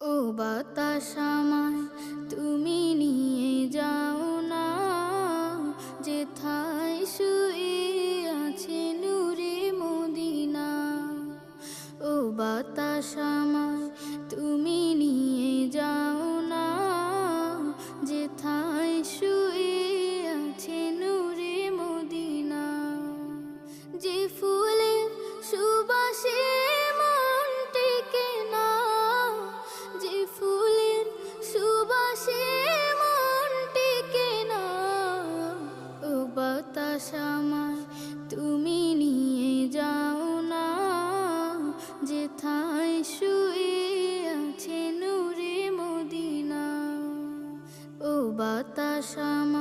ও বাতাস আমায় তুমি নিয়ে যাও না, যেথায় শুয়ে আছে নূরে মদিনা। ও বাতাস আমায় তুমি নিয়ে যাও না, যেথায় শুয়ে আছে নূরে মদিনা। যে ফুলের সুবাসে মন টেকে না, যে ফুলের সুবাসে মন টেকে না। ও বাতাস আমায় তুমি নিয়ে যাও না, যেথায় শুয়ে আছে নূরে মদিনা। ও বাতাস আমায়